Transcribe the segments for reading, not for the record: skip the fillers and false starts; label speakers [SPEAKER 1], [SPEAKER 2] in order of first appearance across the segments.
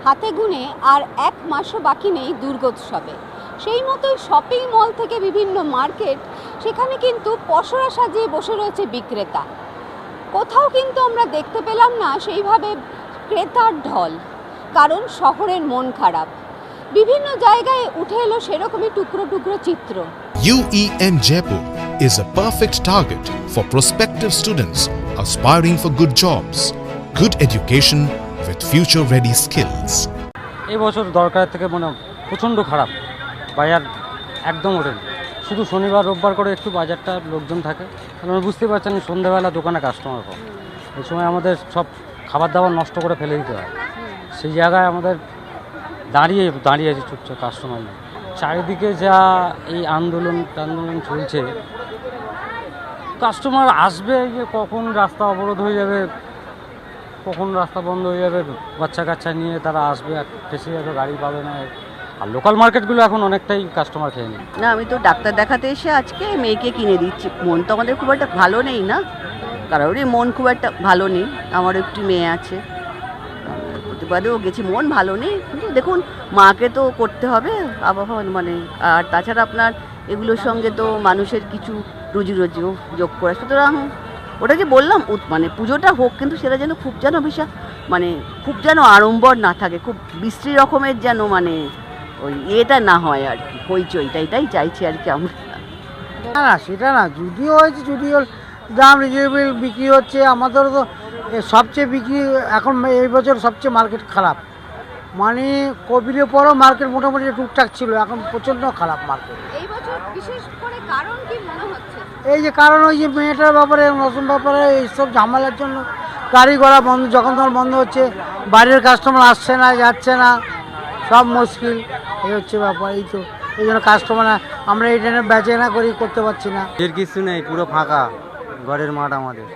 [SPEAKER 1] হাতে গুনে আর এক মাসও বাকি নেই দুর্গোৎসবে। সেই মতোই শপিং মল থেকে বিভিন্ন মার্কেট, সেখানে কিন্তু পসরা সাজিয়ে বসে রয়েছে বিক্রেতা। কোথাও কিন্তু আমরা দেখতে পেলাম না সেইভাবে ক্রেতার ঢল, কারণ শহরের মন খারাপ। বিভিন্ন জায়গায় উঠে এলো সেরকমই টুকরো টুকরো চিত্র।
[SPEAKER 2] UEM Jaipur is a perfect target for prospective students aspiring for good jobs, good education with future-ready skills.
[SPEAKER 3] এই বছর দরকারের থেকে প্রচণ্ড খারাপ, বাজার একদম ওঠেন। শুধু শনিবার রোববার করে একটু বাজারটা লোকজন থাকে, কারণ বুঝতে পারছেন সন্ধ্যেবেলা দোকানে কাস্টমার কম। এই সময় আমাদের সব খাবার দাবার নষ্ট করে ফেলে দিতে হয়। সেই জায়গায় আমাদের দাঁড়িয়ে আছে চুপচাপ, কাস্টমার নেই। চারিদিকে যা এই আন্দোলন চলছে, কাস্টমার আসবে যে কখন রাস্তা অবরোধ হয়ে যাবে, কখন রাস্তা বন্ধ হয়ে যাবে, বাচ্চা কাচ্চা নিয়ে তারা আসবে, ফেসে যাবে, গাড়ি পাবে না। আর লোকাল মার্কেটগুলো এখন অনেকটাই কাস্টমার খেয়ে নেয়।
[SPEAKER 4] না, আমি তো ডাক্তার দেখাতে এসে আজকে মেয়েকে কিনে দিচ্ছি। মন তো আমাদের খুব একটা ভালো নেই না, কারোরই মন খুব একটা ভালো নেই। আমারও একটি মেয়ে আছে, প্রতিবাদেও গেছি, মন ভালো নেই। কিন্তু দেখুন, মাকে তো করতে হবে আবহাওয়া আর তাছাড়া আপনার এগুলোর সঙ্গে তো মানুষের কিছু রুজিও যোগ করে। সুতরাং ওটা যে বললাম পুজোটা হোক, কিন্তু সেটা যেন খুব খুব যেন আড়ম্বর না থাকে, খুব বিশ্রী রকমের যেন ওই এটা না হয় আর কি, হইচইটা, এটাই চাইছি আর কি আমরা।
[SPEAKER 5] না সেটা না, যদিও হয়েছে, যদিও দাম রিজনেবল বিক্রি হচ্ছে। আমাদেরও তো সবচেয়ে বিক্রি এখন এই বছর সবচেয়ে মার্কেট খারাপ। কোভিডের পরও মার্কেট মোটামুটি টুকটাক ছিল, এখন প্রচণ্ড খারাপ মার্কেট।
[SPEAKER 1] এই বছর বিশেষ করে কারণ কি মনে হচ্ছে?
[SPEAKER 5] এই যে কারণ ওই যে মেয়েটার ব্যাপারে, নতুন ব্যাপারে, এইসব ঝামেলার জন্য গাড়ি ঘোড়া বন্ধ, যখন তখন বন্ধ হচ্ছে, বাইরের কাস্টমার আসছে না, যাচ্ছে না, সব মুশকিল। এই হচ্ছে ব্যাপার। এই জন্য কাস্টমার আমরা এই ট্রেনে বেচে করি করতে পারছি না।
[SPEAKER 3] এর কিছু নেই, পুরো ফাঁকা ঘরের মাঠ আমাদের।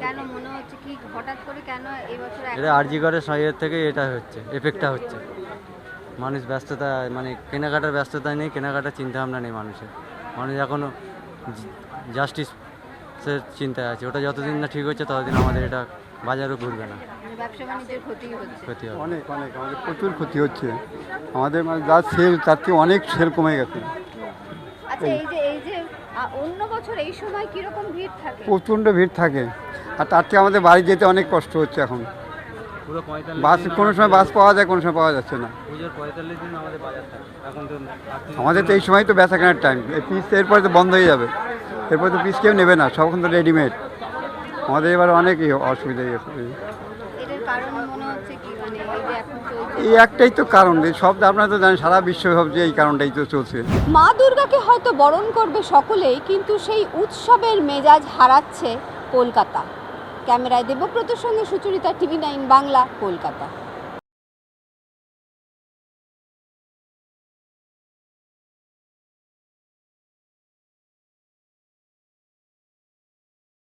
[SPEAKER 1] কেন মনে হচ্ছে কি হঠাৎ করে কেন এই বছর
[SPEAKER 3] এটা আরজি ঘরের সাইয়ের থেকে এটা হচ্ছে, এফেক্টটা হচ্ছে। মানুষ ব্যস্ততা, কেনাকাটার ব্যস্ততা নেই, কেনাকাটার চিন্তাভাবনা নেই মানুষ এখনও জাস্টিসের চিন্তায় আছে। ওটা যতদিন না ঠিক হচ্ছে ততদিন আমাদের এটা বাজারও ঘুরবে না,
[SPEAKER 1] ব্যবসা বাণিজ্যের ক্ষতি হবে।
[SPEAKER 6] অনেক আমাদের প্রচুর ক্ষতি হচ্ছে। আমাদের যা সেল, তার থেকে অনেক সেল কমে গেছে।
[SPEAKER 1] আচ্ছা, এই যে অন্য বছর এই সময় কিরকম ভিড় থাকে?
[SPEAKER 6] প্রচণ্ড ভিড় থাকে, আর তার থেকে আমাদের বাড়ি যেতে অনেক কষ্ট হচ্ছে এখন। বাস কোনো সময় বাস পাওয়া যায়, কোনো সময় পাওয়া যাচ্ছে না। আমাদের তো এই সময় তো বেচা কেনার টাইম, এই পিস এরপরে তো বন্ধ হয়ে যাবে, এরপরে তো পিস কেউ নেবে না, সব এখন তো রেডিমেড। আমাদের এবার অনেকই অসুবিধা হয়ে গেছে। এই একটাই তো কারণ, সব আপনারা তো জানেন, সারা বিশ্ব ভাবছে এই কারণটাই তো চলছে।
[SPEAKER 1] মা দুর্গাকে হয়তো বরণ করবে সকলেই, কিন্তু সেই উৎসবের মেজাজ হারাচ্ছে কলকাতা। ক্যামেরায় দেবব্রতর সঙ্গে সুচরিতা, TV9 বাংলা, কলকাতা।